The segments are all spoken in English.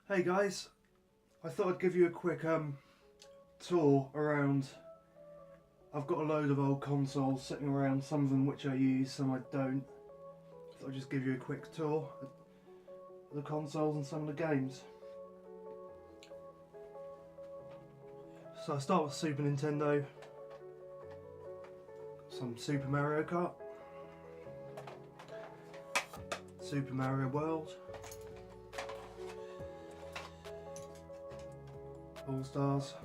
Hey guys, I thought I'd give you a quick tour around. I've got a load of old consoles sitting around, some of them which I use, some I don't. I thought I'd just give you a quick tour of the consoles and some of the games. So I start with Super Nintendo, some Super Mario Kart, Super Mario World, All Stars,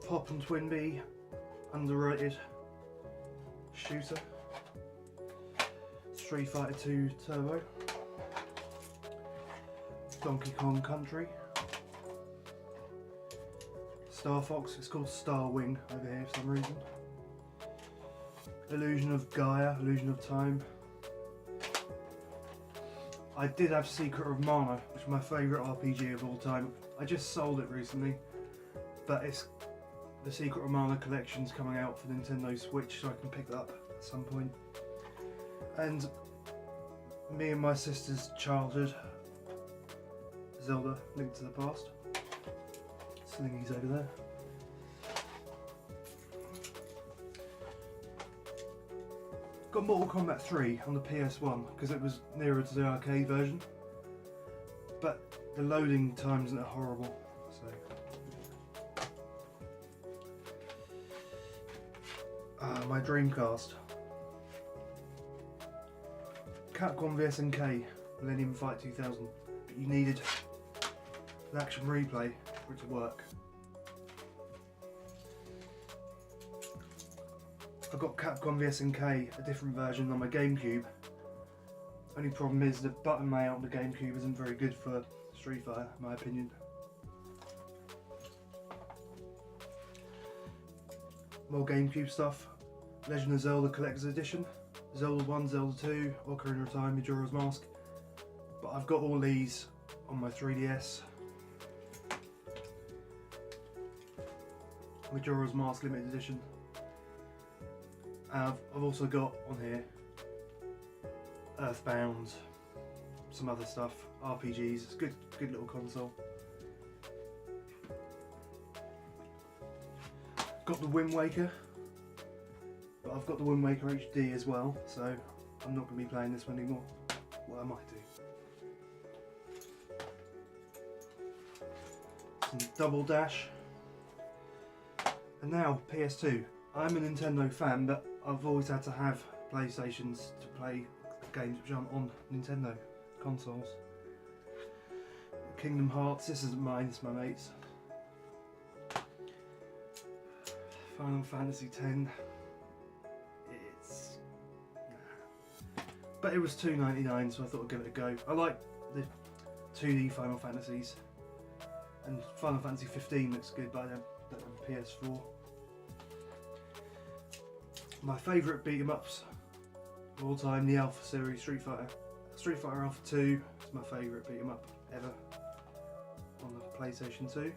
Pop and Twinbee, underrated shooter, Street Fighter 2 Turbo, Donkey Kong Country, Star Fox, it's called Star Wing over here for some reason, Illusion of Gaia, Illusion of Time. I did have Secret of Mana, which is my favourite RPG of all time. I just sold it recently, but it's the Secret of Mana collection's coming out for Nintendo Switch, so I can pick that up at some point. And me and my sister's childhood, Zelda: Link to the Past. Slingy's over there. Got Mortal Kombat 3 on the PS1 because it was nearer to the arcade version, but the loading times are horrible. So, my Dreamcast, Capcom vs NK, Millennium Fight 2000, but you needed an action replay for it to work. I've got Capcom vs NK, a different version on my GameCube. Only problem is the button layout on the GameCube isn't very good for Street Fighter, in my opinion. More GameCube stuff. Legend of Zelda Collector's Edition, Zelda 1, Zelda 2, Ocarina of Time, Majora's Mask. But I've got all these on my 3DS. Majora's Mask Limited Edition. I've also got on here Earthbound, some other stuff, RPGs. It's a good little console. Got the Wind Waker, but I've got the Wind Waker HD as well, so I'm not going to be playing this one anymore. Well, I might do. Some Double Dash, and now PS2. I'm a Nintendo fan, but I've always had to have PlayStations to play games which aren't on Nintendo consoles. Kingdom Hearts, this isn't mine, it's my mate's. Final Fantasy X. It's... nah. But it was $2.99, so I thought I'd give it a go. I like the 2D Final Fantasies. And Final Fantasy 15 looks good, but I don't have a PS4. My favourite beat 'em ups of all time, the Alpha series, Street Fighter. Street Fighter Alpha 2 is my favourite beat 'em up ever on the PlayStation 2.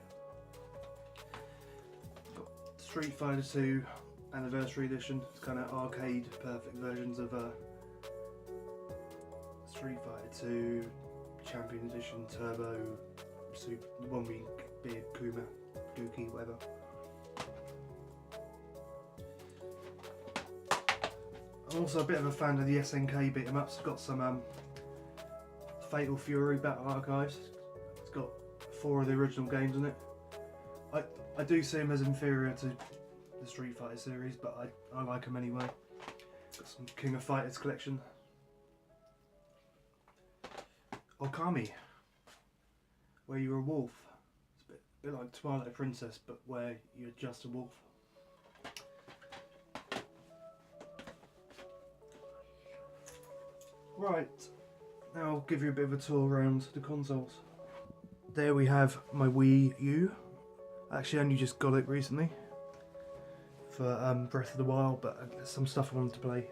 Got Street Fighter 2 Anniversary Edition. It's kind of arcade perfect versions of Street Fighter 2 Champion Edition, Turbo, Super, the one we be Kuma, Dookie, whatever. I'm also a bit of a fan of the SNK beat 'em ups. It's got some Fatal Fury Battle Archives. It's got 4 of the original games in it. I do see them as inferior to the Street Fighter series, but I like them anyway. Got some King of Fighters collection. Okami, where you're a wolf. It's a bit like Twilight Princess, but where you're just a wolf. Right, now I'll give you a bit of a tour around the consoles. There we have my Wii U. I actually only just got it recently for Breath of the Wild, but there's some stuff I wanted to play.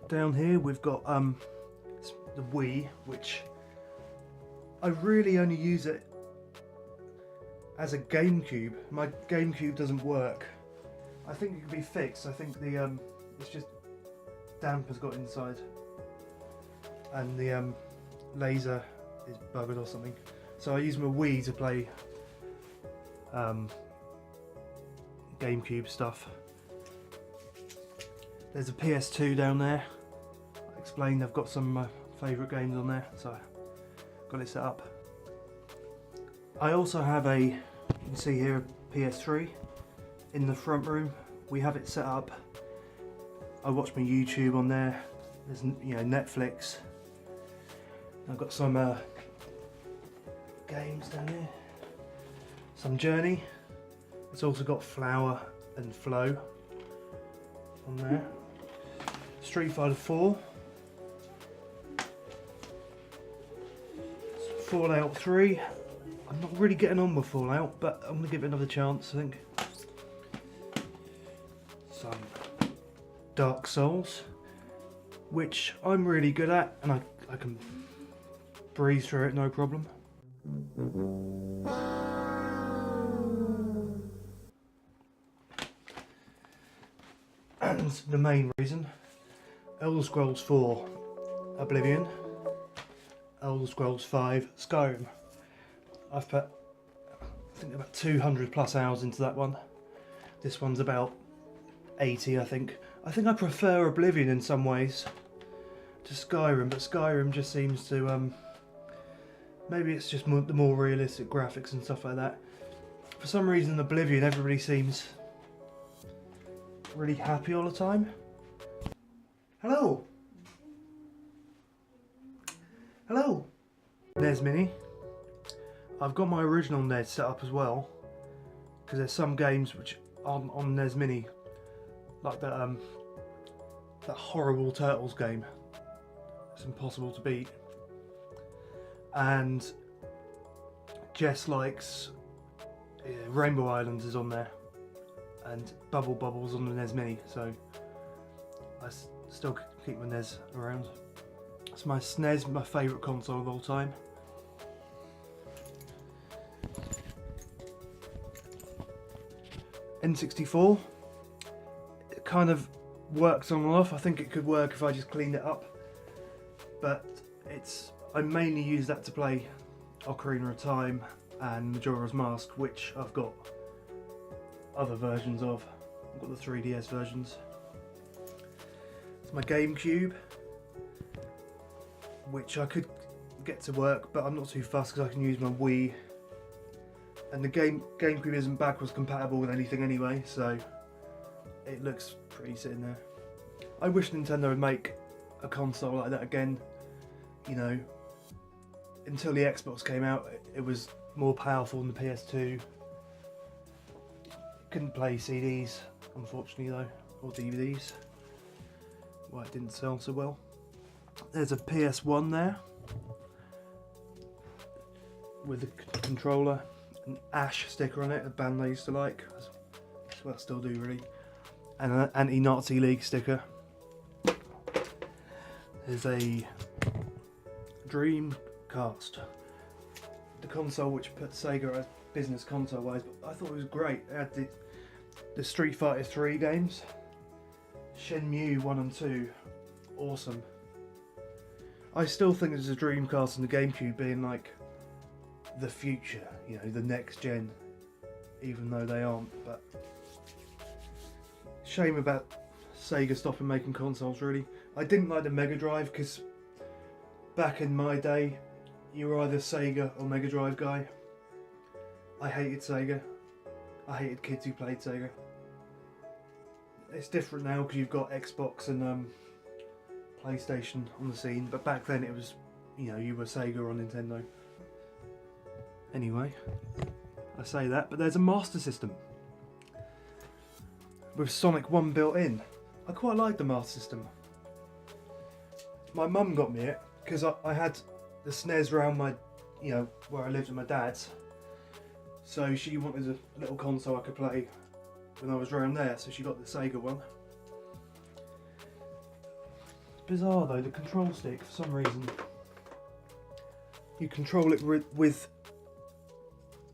Down here we've got the Wii, which I really only use it as a GameCube. My GameCube doesn't work. I think it could be fixed. I think the it's just damp has got inside, and the laser is buggered or something. So I use my Wii to play GameCube stuff. There's a PS2 down there. I explained I've got some of my favourite games on there, so got it set up. I also have you can see here, a PS3 in the front room. We have it set up. I watch my YouTube on there. There's Netflix. I've got some games down here. Some Journey. It's also got Flower and Flow on there. Street Fighter 4. Fallout 3. I'm not really getting on with Fallout, but I'm going to give it another chance, I think. Some Dark Souls, which I'm really good at, and I can breeze through it no problem. And the main reason, Elder Scrolls 4 Oblivion, Elder Scrolls 5 Skyrim. I've put, I think, about 200 plus hours into that one. This one's about 80, I think. I think I prefer Oblivion in some ways to Skyrim, but Skyrim just seems to, maybe it's just the more realistic graphics and stuff like that. For some reason, Oblivion, everybody seems really happy all the time. Hello! Hello! NES Mini. I've got my original NES set up as well, because there's some games which aren't on NES Mini, like that horrible Turtles game. It's impossible to beat. And Jess likes Rainbow Islands is on there, and Bubble Bobbles on the NES Mini, so I still keep my NES around. It's my SNES, my favourite console of all time. N64, it kind of works on and off. I think it could work if I just cleaned it up, but I mainly use that to play Ocarina of Time and Majora's Mask, which I've got other versions of. I've got the 3DS versions. It's my GameCube, which I could get to work, but I'm not too fussed because I can use my Wii. And the GameCube isn't backwards compatible with anything anyway, so it looks pretty sitting there. I wish Nintendo would make a console like that again. You know, until the Xbox came out, it was more powerful than the PS2. Couldn't play CDs, unfortunately though, or DVDs. Why it didn't sell so well. There's a PS1 there with the controller. An Ash sticker on it, a band I used to like. That's what I still do really. And an Anti-Nazi League sticker. There's a Dreamcast. The console which put Sega as business console wise, but I thought it was great. It had the Street Fighter 3 games. Shenmue 1 and 2. Awesome. I still think there's a Dreamcast and the GameCube being like the future, you know, the next gen, even though they aren't. But shame about Sega stopping making consoles really. I didn't like the Mega Drive because back in my day you were either Sega or Mega Drive guy. I hated Sega. I hated kids who played Sega. It's different now because you've got Xbox and PlayStation on the scene, but back then it was, you know, you were Sega or Nintendo. Anyway, I say that, but there's a Master System with Sonic 1 built in. I quite like the Master System. My mum got me it because I had the SNES around my, you know, where I lived with my dad's. So she wanted a little console I could play when I was around there, so she got the Sega one. bizarre though, the control stick, for some reason. You control it with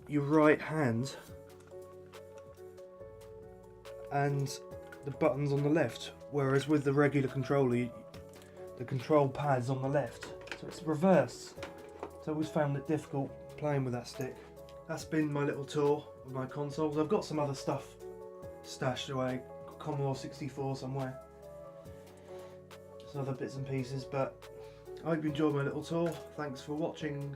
your right hand and the buttons on the left, whereas with the regular controller, the control pad's on the left. So it's reversed. So I always found it difficult playing with that stick. That's been my little tour of my consoles. I've got some other stuff stashed away, got Commodore 64 somewhere. Some other bits and pieces, but I hope you enjoyed my little tour. Thanks for watching.